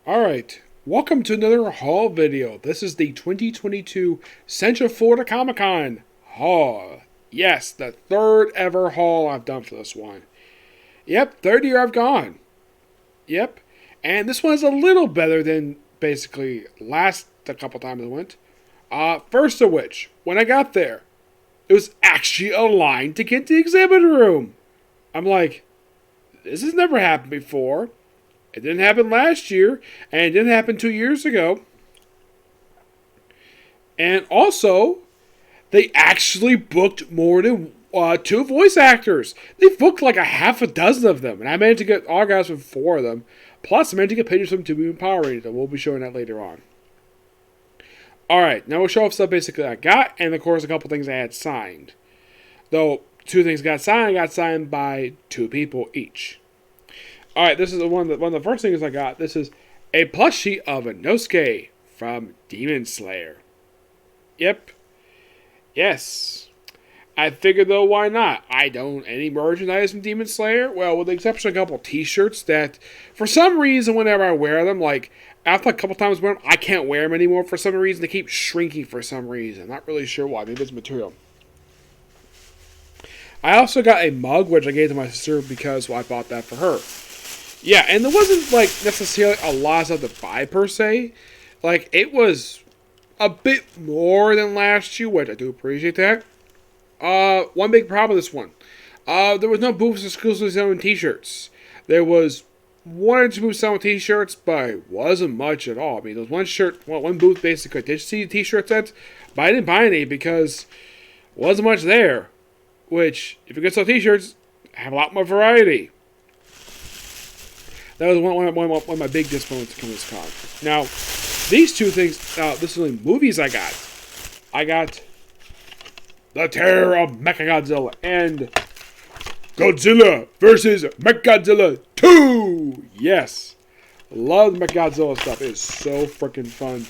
Alright, welcome to another haul video. This is the 2022 Central Florida Comic Con haul. Yes, the third ever haul I've done for this one. Yep, third year I've gone. Yep, and this one's a little better than basically last a couple times I went. First of which, when I got there, it was actually a line to get to the exhibit room. I'm like, this has never happened before. It didn't happen last year, and it didn't happen 2 years ago. And also, they actually booked more than two voice actors. They booked like a half a dozen of them, and I managed to get autographs from 4 of them. Plus, I managed to get pictures from 2 even Power Rangers, and we'll be showing that later on. Alright, now we'll show off stuff basically I got, and of course a couple things I had signed. Though, 2 things got signed by 2 people each. Alright, this is one of the first things I got. This is a plushie of Inosuke from Demon Slayer. Yep. Yes. I figured though, why not? I don't any merchandise from Demon Slayer. Well, with the exception of a couple t-shirts that, for some reason, whenever I wear them, like, after a couple times wearing them, I can't wear them anymore for some reason. They keep shrinking for some reason. Not really sure why. Maybe it's material. I also got a mug, which I gave to my sister because I bought that for her. Yeah, and there wasn't, like, necessarily a lot of stuff to buy, per se. Like, it was a bit more than last year, which I do appreciate that. One big problem with this one. There was no booths exclusively selling t-shirts. There was 1 or 2 booths selling t-shirts, but it wasn't much at all. I mean, there was one booth basically did see the t-shirt sets, but I didn't buy any because there wasn't much there. Which, if you could sell t-shirts, have a lot more variety. That was one of my big disappointments to come to this con. Now, these 2 things, this is the only movies I got. I got The Terror of Mechagodzilla and Godzilla vs. Mechagodzilla 2! Yes. Love the Mechagodzilla stuff. It is so freaking fun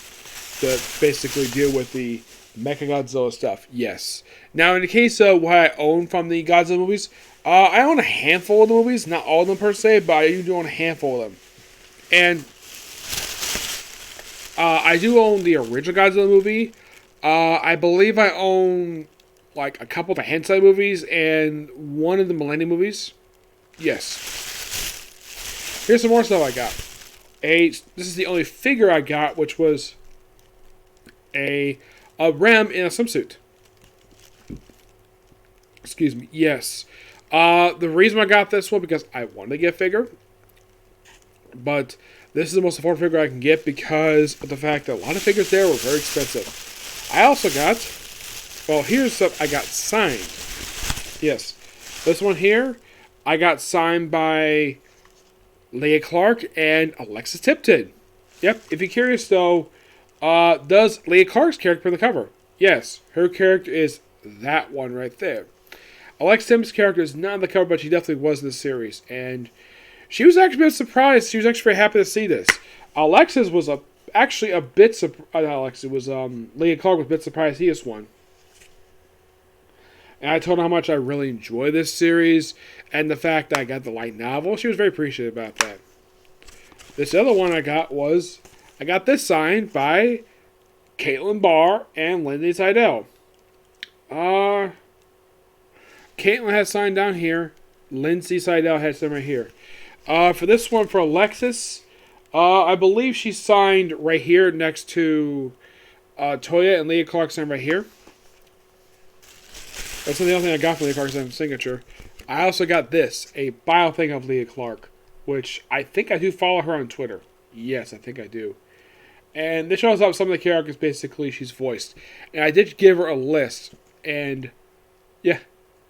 to basically deal with the Mechagodzilla stuff. Yes. Now, in the case of what I own from the Godzilla movies, I own a handful of the movies, not all of them per se, but I do own a handful of them. And I do own the original Godzilla movie. I believe I own like a couple of the Heisei movies and one of the Millennium movies. Yes. Here's some more stuff I got. This is the only figure I got, which was a Rem in a swimsuit. Excuse me. Yes. The reason I got this one because I wanted to get a figure, but this is the most affordable figure I can get because of the fact that a lot of figures there were very expensive. I also got, well, here's stuff I got signed. Yes, this one here I got signed by Leah Clark and Alexis Tipton. Yep. If you're curious though, does Leah Clark's character for the cover? Yes, her character is that one right there. Alex Tim's character is not on the cover, but she definitely was in the series. And she was actually a bit surprised. She was actually very happy to see this. Alexis was actually a bit surprised. Alexis was, Leah Clark was a bit surprised he is one. And I told her how much I really enjoy this series. And the fact that I got the light novel. She was very appreciative about that. This other one I got this signed by Caitlin Barr and Lindsay Seidel. Caitlin has signed down here. Lindsay Seidel has signed right here. For this one, for Alexis, I believe she signed right here next to Toya, and Leah Clark signed right here. That's the only thing I got from Leah Clark's signature. I also got this, a bio thing of Leah Clark, which I think I do follow her on Twitter. Yes, I think I do. And this shows up some of the characters basically she's voiced. And I did give her a list, and yeah.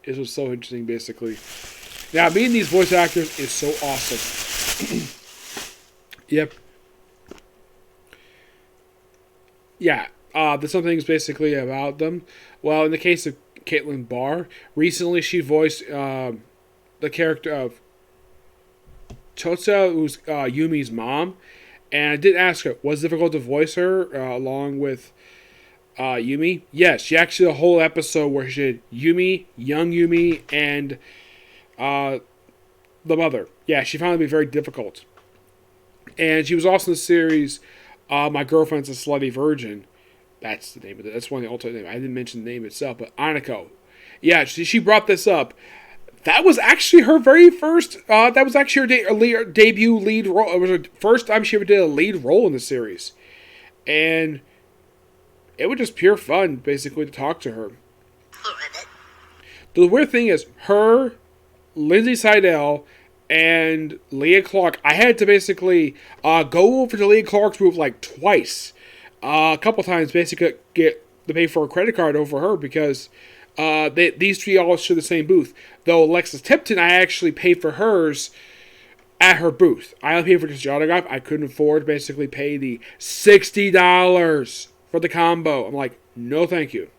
It was so interesting, basically. Now, meeting these voice actors is so awesome. Yep. Yeah. There's some things basically about them. Well, in the case of Caitlin Barr, recently she voiced the character of Chotsa, who's Yumi's mom. And I did ask her, was it difficult to voice her along with Yumi? Yes, she actually did a whole episode where she did Yumi, young Yumi, and the mother. Yeah, she found it to be very difficult. And she was also in the series My Girlfriend's a Slutty Virgin. That's the name of it. That's one of the alternate names. I didn't mention the name itself, but Aniko. Yeah, she brought this up. That was actually her very first. That was actually her debut lead role. It was her first time she ever did a lead role in the series, and it was just pure fun, basically, to talk to her. The weird thing is, her, Lindsay Seidel, and Leah Clark. I had to basically go over to Leah Clark's booth like twice, a couple times, basically get to pay for a credit card over her because these three all share the same booth. Though Alexis Tipton, I actually paid for hers at her booth. I only paid for just the autograph. I couldn't afford to basically pay the $60 for the combo. I'm like, no, thank you.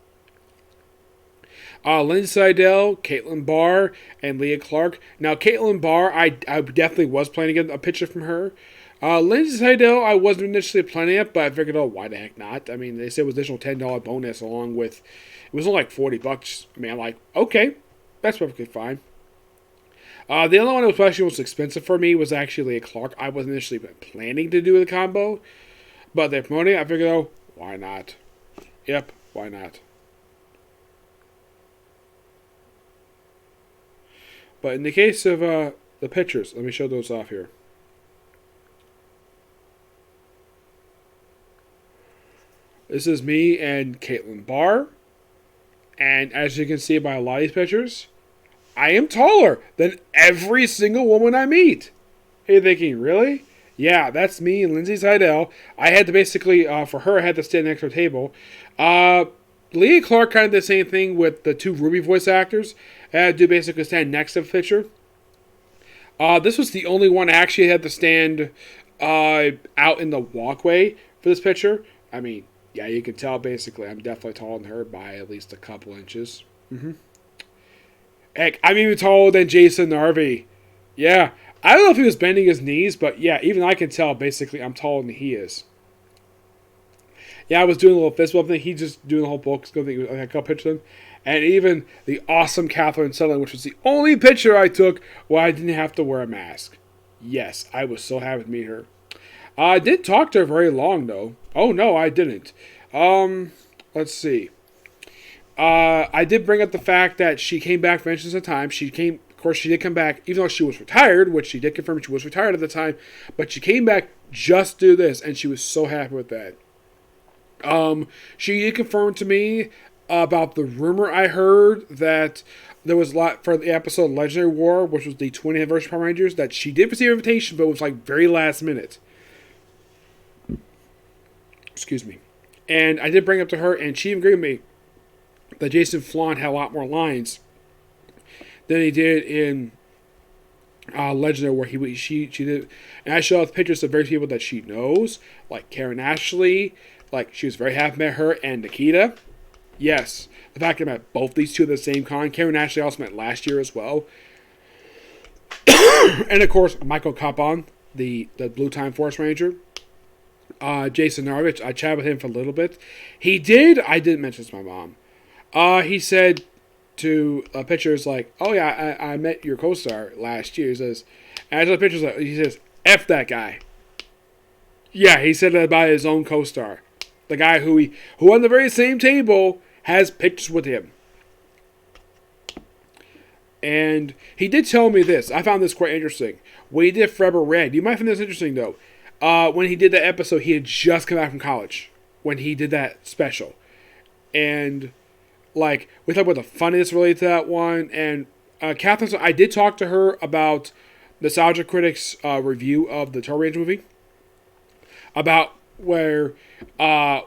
Lindsay Seidel, Caitlin Barr, and Leah Clark. Now, Caitlin Barr, I definitely was planning to get a picture from her. Lindsay Seidel, I wasn't initially planning it, but I figured, oh, why the heck not? I mean, they said it was additional $10 bonus along with, it was only like $40. I mean, I'm like, okay, that's perfectly fine. The other one that was actually most expensive for me was actually Leah Clark. I wasn't initially planning to do the combo, but they're promoting it. I figured, oh, why not? Yep, why not? But in the case of the pictures, let me show those off here. This is me and Caitlin Barr. And as you can see by a lot of these pictures, I am taller than every single woman I meet. Hey, you're thinking, really? Yeah, that's me and Lindsay Seidel. I had to basically, for her, I had to stand next to a table. Leah Clark kind of did the same thing with the two Ruby voice actors. I had to basically stand next to the picture. This was the only one I actually had to stand out in the walkway for this picture. I mean, yeah, you can tell basically I'm definitely taller than her by at least a couple inches. Heck, I'm even taller than Jason Narvey. Yeah, I don't know if he was bending his knees, but yeah, even I can tell basically I'm taller than he is. Yeah, I was doing a little fist bump thing. He's just doing the whole book. I got a picture of him. And even the awesome Catherine Sutherland, which was the only picture I took where I didn't have to wear a mask. Yes, I was so happy to meet her. I didn't talk to her very long, though. Oh, no, I didn't. Let's see. I did bring up the fact that she came back for instance of time. Of course, she did come back, even though she was retired, which she did confirm she was retired at the time. But she came back just to do this, and she was so happy with that. She did confirm to me about the rumor I heard that there was a lot for the episode Legendary War, which was the 20th anniversary of Power Rangers, that she did receive an invitation, but it was like very last minute. Excuse me. And I did bring it up to her, and she agreed with me that Jason Flawn had a lot more lines than he did in Legendary War. She did, and I showed pictures of various people that she knows, like Karen Ashley. Like, she was very happy to meet her and Nikita. Yes, the fact that I met both these two at the same con. Karen Ashley also met last year as well. And of course, Michael Capon, the Blue Time Force Ranger. Jason Narvich, I chatted with him for a little bit. I didn't mention this to my mom. He said to pictures like, oh yeah, I met your co-star last year. He says, and I saw pictures like, he says, F that guy. Yeah, he said that about his own co-star. The guy who on the very same table has pictures with him. And he did tell me this. I found this quite interesting. When he did Forever Red, you might find this interesting though. When he did that episode, he had just come back from college when he did that special. And like, we talked about the funniness related to that one. And Catherine, I did talk to her about Nostalgia Critics' review of the Power Rangers movie. About where I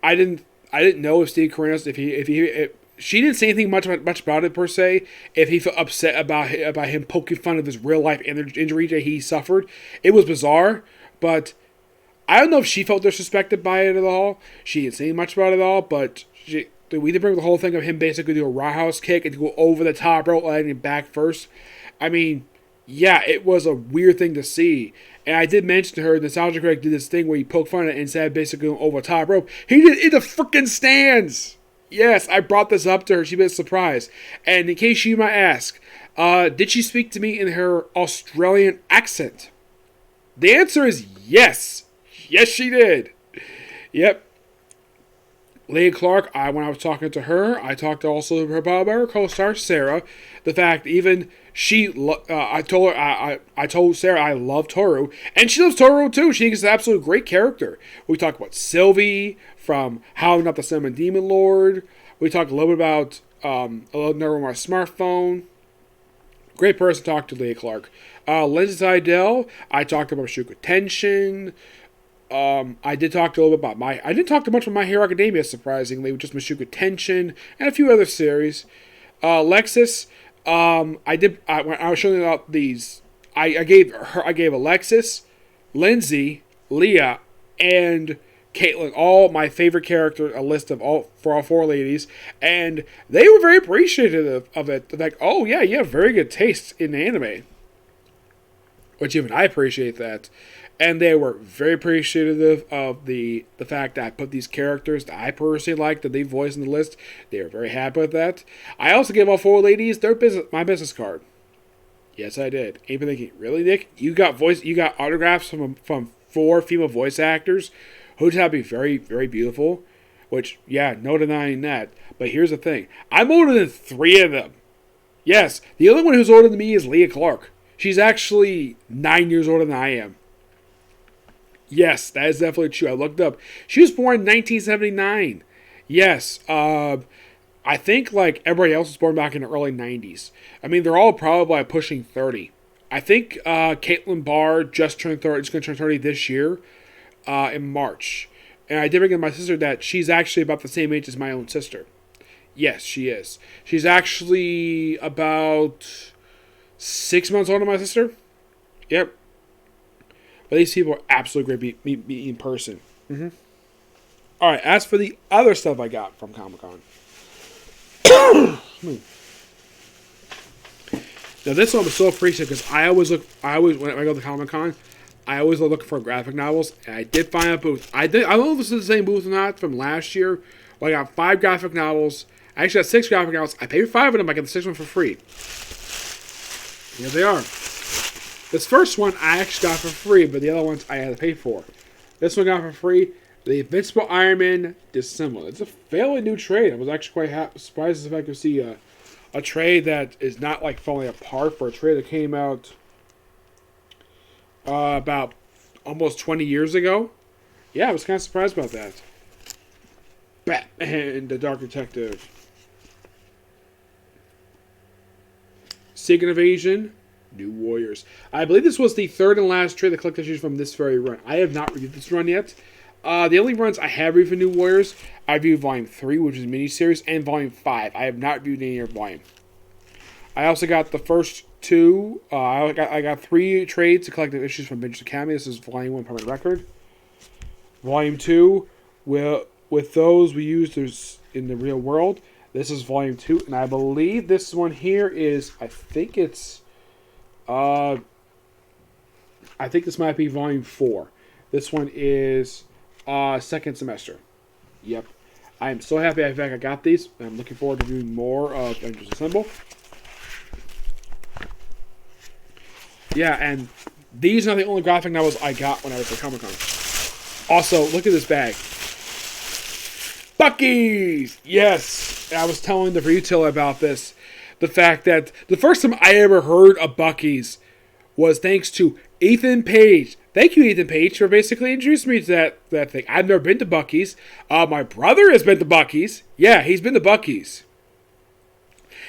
didn't know if Steve Carell, she didn't say anything much about it per se. If he felt upset about him poking fun of his real life injury that he suffered, it was bizarre. But I don't know if she felt disrespected by it at all. She didn't say much about it at all. But we did bring the whole thing of him basically do a roundhouse kick and to go over the top rope, landing back first. I mean, yeah, it was a weird thing to see. And I did mention to her, Nostalgia Critic did this thing where he poked fun at it and said basically going over the top rope. He did it in the freaking stands. Yes, I brought this up to her. She was surprised. And in case you might ask, did she speak to me in her Australian accent? The answer is yes. Yes, she did. Yep. Leah Clark, when I was talking to her, I talked also about her co-star Sarah. The fact even she, I told her, I told Sarah I love Toru, and she loves Toru too. She thinks it's an absolute great character. We talked about Sylvie from How Not to Summon Demon Lord. We talked a little bit about a little number on my smartphone. Great person to talk to, Leah Clark. Lindsay Seidel, I talked about Shuko Tenshin. I did talk a little bit about I didn't talk too much about My Hero Academia, surprisingly, with just Mashuka Tenshin and a few other series. Alexis, when I was showing out these, I gave Alexis, Lindsay, Leah, and Caitlin, all my favorite characters, a list of all four ladies, and they were very appreciative of it. Like, oh yeah, you have very good taste in anime, which even I appreciate that. And they were very appreciative of the fact that I put these characters that I personally like, that they voiced in the list. They were very happy with that. I also gave all four ladies my business card. Yes, I did. Even thinking, really, Nick? You got autographs from 4 female voice actors who turned out to be very, very beautiful. Which, yeah, no denying that. But here's the thing. I'm older than 3 of them. Yes, the only one who's older than me is Leah Clark. She's actually 9 years older than I am. Yes, that is definitely true. I looked up. She was born in 1979. Yes, I think like everybody else was born back in the early 90s. I mean, they're all probably pushing 30. I think Caitlin Barr just turned 30. She's going to turn 30 this year in March. And I did bring up my sister that she's actually about the same age as my own sister. Yes, she is. She's actually about 6 months older than my sister. Yep. But these people are absolutely great to meet in person. Mm-hmm. All right, as for the other stuff I got from Comic-Con. Now, this one was so appreciative because when I go to Comic-Con, I always look for graphic novels. And I did find a booth. I don't know if this is the same booth or not from last year. But I got 5 graphic novels. I actually got 6 graphic novels. I paid for 5 of them. I got the 6th one for free. Here they are. This first one I actually got for free, but the other ones I had to pay for. This one got for free. The Invincible Iron Man Dissemble. It's a fairly new trade. I was actually quite surprised if I could see a trade that is not like falling apart, for a trade that came out about almost 20 years ago. Yeah, I was kind of surprised about that. Batman, the Dark Detective. Secret Invasion. New Warriors. I believe this was the 3rd and last trade that collected issues from this very run. I have not reviewed this run yet. The only runs I have reviewed for New Warriors, I reviewed Volume 3, which is a miniseries, and Volume 5. I have not reviewed any other volume. I also got the first 2. I got 3 trades to collected issues from Vintage Academy. This is Volume 1 permanent record. Volume 2, with those we used in the real world. This is Volume 2, and I believe this one here is, I think this might be Volume 4. This one is second semester. Yep. I am so happy I got these. I'm looking forward to doing more of Avengers Assemble. Yeah, and these are the only graphic novels I got when I was at Comic-Con. Also, look at this bag. Buc-ee's! Yes! I was telling the retailer about this. The fact that the first time I ever heard of Buc-ee's was thanks to Ethan Page. Thank you, Ethan Page, for basically introducing me to that thing. I've never been to Buc-ee's. My brother has been to Buc-ee's. Yeah, he's been to Buc-ee's.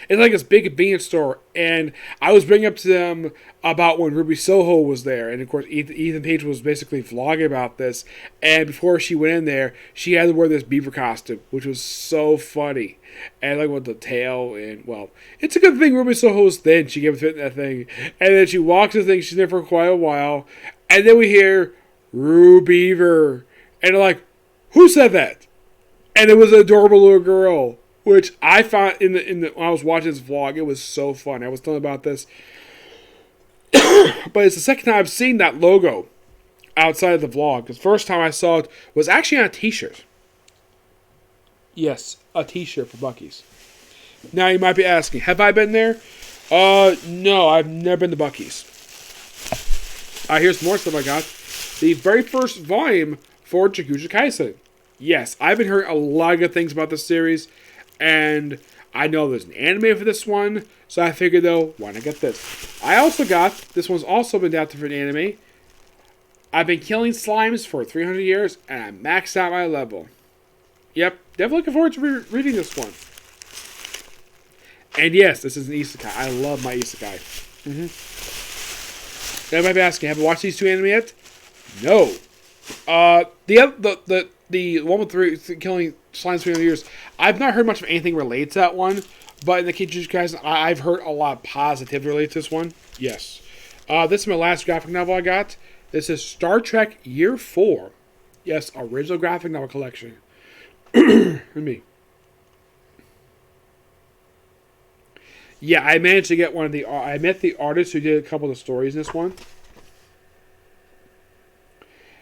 It's like this big convenience store, and I was bringing up to them about when Ruby Soho was there, and of course Ethan Page was basically vlogging about this, and before she went in there, she had to wear this beaver costume, which was so funny, and like with the tail, and well, it's a good thing Ruby Soho's thin, she gave fit in that thing, and then she walks the thing, she's there for quite a while, and then we hear, Rue Beaver, and they're like, who said that? And it was an adorable little girl. Which I found when I was watching this vlog, it was so fun. I was telling about this. But it's the second time I've seen that logo outside of the vlog. The first time I saw it was actually on a t-shirt. Yes, a t-shirt for Buc-ee's. Now you might be asking, have I been there? No, I've never been to Buc-ee's. Here's more stuff I got. The very first volume for Jujutsu Kaisen. Yes, I've been hearing a lot of good things about this series, and I know there's an anime for this one, so I figured, though, why not get this? I also got, this one's also been adapted for an anime. I've been killing slimes for 300 years, and I maxed out my level. Yep, definitely looking forward to reading this one. And yes, this is an isekai. I love my isekai. Now, you might be asking, have you watched these two anime yet? No. The one with killing slimes for 300 years, I've not heard much of anything related to that one, but in the case of Jujutsu Kaisen, I've heard a lot of positivity related to this one. Yes. This is my last graphic novel I got. This is Star Trek Year 4. Yes, original graphic novel collection. Me. Yeah, I managed to get one of the... I met the artist who did a couple of the stories in this one.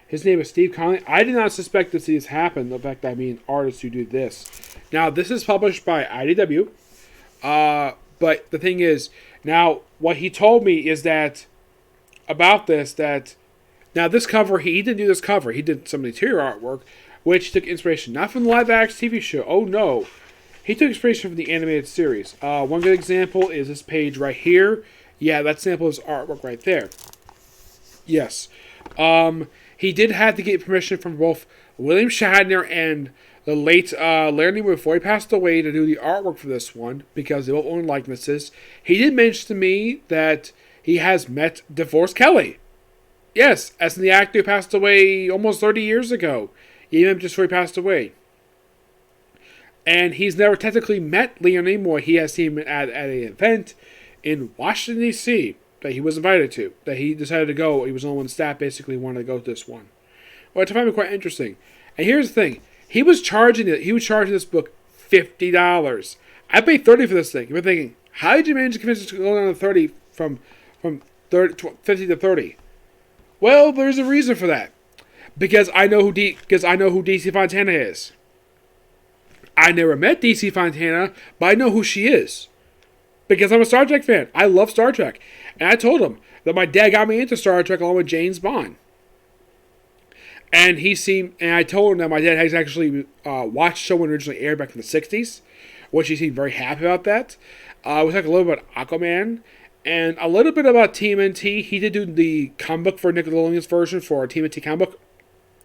His name is Steve Conley. I did not suspect to see this happen. The fact that I mean artists who do this. Now, this is published by IDW. But the thing is, now, what he told me is that... About this, that... Now, this cover, he didn't do this cover. He did some interior artwork, which took inspiration not from the live-action TV show. Oh, no. He took inspiration from the animated series. One good example is this page right here. Yeah, that sample is artwork right there. Yes. He did have to get permission from both William Shatner and the late Larry Nemo before he passed away to do the artwork for this one, because they both own likenesses. He did mention to me that he has met DeForest Kelley. Yes, as in the actor who passed away almost 30 years ago. Even just before he passed away. And he's never technically met Leonard Nimoy. He has seen him at an event in Washington, D.C. that he was invited to. That he decided to go. He was the only one staff basically wanted to go to this one. Which I find quite interesting. And here's the thing. He was charging this book $50. I paid $30 for this thing. You're thinking, how did you manage to convince us to go down to 30 from 50 to 30? Well, there's a reason for that. Because I know who DC Fontana is. I never met DC Fontana, but I know who she is. Because I'm a Star Trek fan. I love Star Trek. And I told him that my dad got me into Star Trek along with James Bond. And I told him that my dad has actually watched the show when it originally aired back in the 60s. Which he seemed very happy about that. We talked a little about Aquaman. And a little bit about TMNT. He did do the comic book for Nickelodeon's version for a TMNT comic book.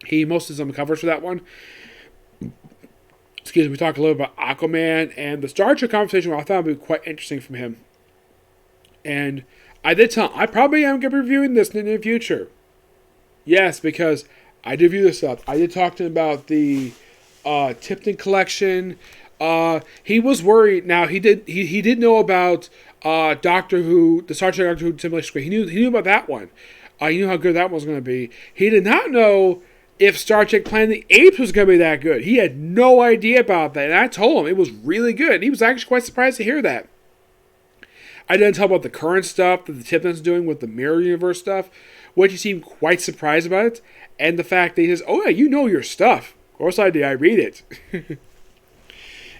He mostly did some covers for that one. Excuse me, we talked a little about Aquaman and the Star Trek conversation. I thought would be quite interesting from him. And I did tell him, I probably am going to be reviewing this in the near future. Yes, because I did review this stuff. I did talk to him about the Tipton collection. He was worried. Now, he did know about Doctor Who, the Star Trek Doctor Who simulation screen. He knew about that one. He knew how good that one was going to be. He did not know if Star Trek Planet of the Apes was going to be that good. He had no idea about that. And I told him it was really good. And he was actually quite surprised to hear that. I didn't tell about the current stuff that the Tipton's doing with the Mirror Universe stuff, which he seemed quite surprised about it. And the fact that he says, oh yeah, you know your stuff. Of course I do. I read it.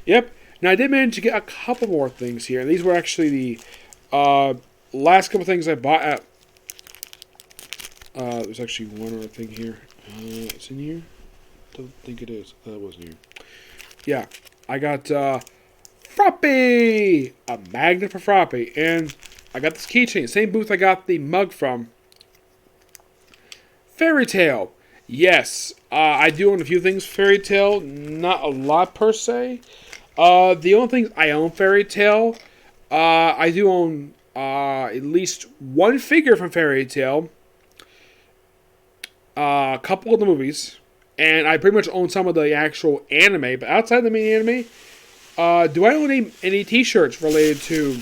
Yep. Now I did manage to get a couple more things here. And these were actually the last couple things I bought at... there's actually one other thing here. It's in here? Don't think it is. That wasn't here. Yeah. I got Frappe! A magnet for Frappe. And I got this keychain. Same booth I got the mug from. Fairy Tail. Yes. I do own a few things Fairy Tail. Not a lot per se. The only things I own Fairy Tail. I do own at least one figure from Fairy Tail. A couple of the movies, and I pretty much own some of the actual anime, but outside the main anime, do I own any t-shirts related to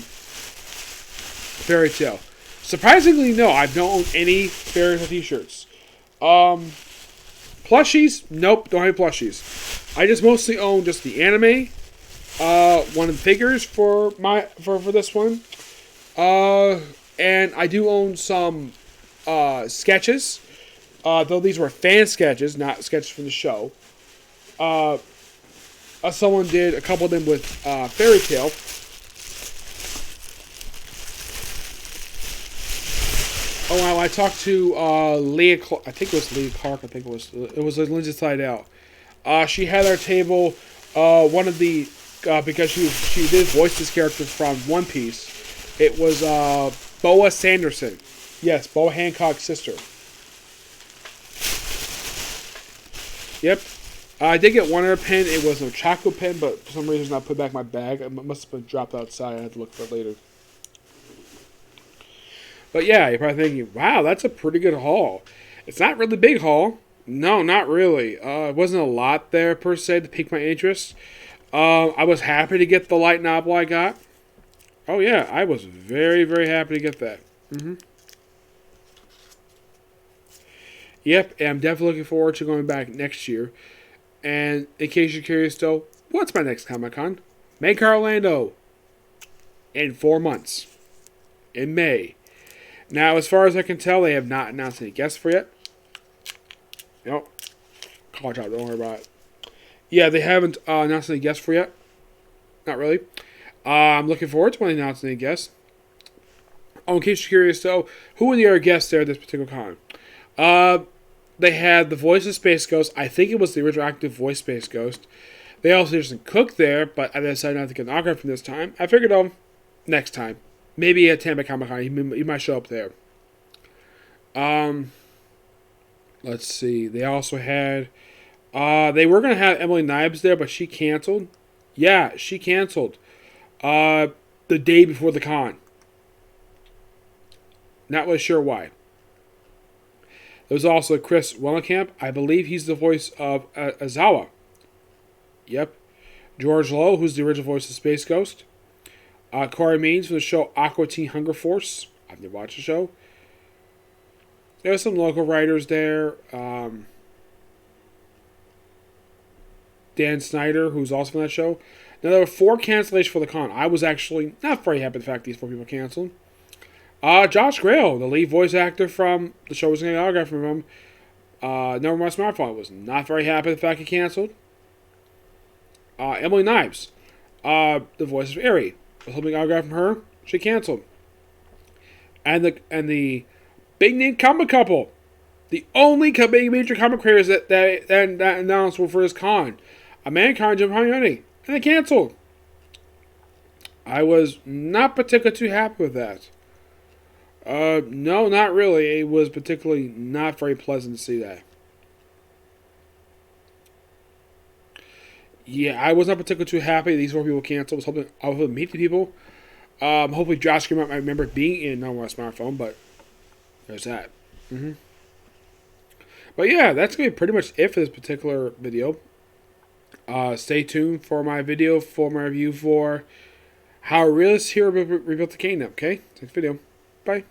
Fairy Tail? Surprisingly, no, I don't own any Fairy Tail t-shirts. Plushies? Nope, don't have plushies. I just mostly own just the anime, one of the figures for this one, and I do own some sketches. Though these were fan sketches, not sketches from the show. Someone did a couple of them with Fairy Tail. Oh, wow, I talked to Leah. I think it was Leah Clark. I think it was Lindsay Slidell. She had our table. One of the because she did voice this character from One Piece. It was Boa Sanderson. Yes, Boa Hancock's sister. Yep. I did get one other pen. It was a chocolate pen, but for some reason I put back in my bag. It must have been dropped outside. I had to look for it later. But yeah, you're probably thinking, wow, that's a pretty good haul. It's not really a big haul. No, not really. It wasn't a lot there, per se, to pique my interest. I was happy to get the light novel I got. Oh, yeah, I was very, very happy to get that. Yep, and I'm definitely looking forward to going back next year. And in case you're curious, though, what's my next Comic-Con? Make Orlando. In 4 months. In May. Now, as far as I can tell, they have not announced any guests for yet. Nope. Call out, don't worry about it. Yeah, they haven't announced any guests for yet. Not really. I'm looking forward to when they announce any guests. Oh, in case you're curious, though, who were the other guests there at this particular con? They had the voice of Space Ghost. I think it was the original active voice Space Ghost. They also did some Cook there, but I decided not to get an autograph from this time. I figured, next time. Maybe at Tampa Comic Con. He might show up there. Let's see. They also had... they were going to have Emily Knives there, but she canceled. Yeah, she canceled. The day before the con. Not really sure why. There was also Chris Wellenkamp. I believe he's the voice of Azawa. Yep. George Lowe, who's the original voice of Space Ghost. Corey Means from the show Aqua Teen Hunger Force. I've never watched the show. There were some local writers there. Dan Snyder, who's also from that show. Now, there were 4 cancellations for the con. I was actually not very happy with the fact these 4 people canceled. Josh Grail, the lead voice actor from the show, was going to get an autograph from him. Never My Smartphone was not very happy with the fact he canceled. Emily Knives, the voice of Aerie, was hoping an autograph from her. She canceled. And the big name comic couple, the only major comic creators that announced were for this con, Amanda and Jim Honey, and they canceled. I was not particularly too happy with that. No, not really. It was particularly not very pleasant to see that. Yeah, I was not particularly too happy these 4 people canceled. I was hoping to meet the people. Hopefully Josh might remember being in No More Smartphone, but there's that. But yeah, that's going to be pretty much it for this particular video. Stay tuned for my video, for my review for how a realist hero rebuilt the kingdom, okay? Next video. Bye.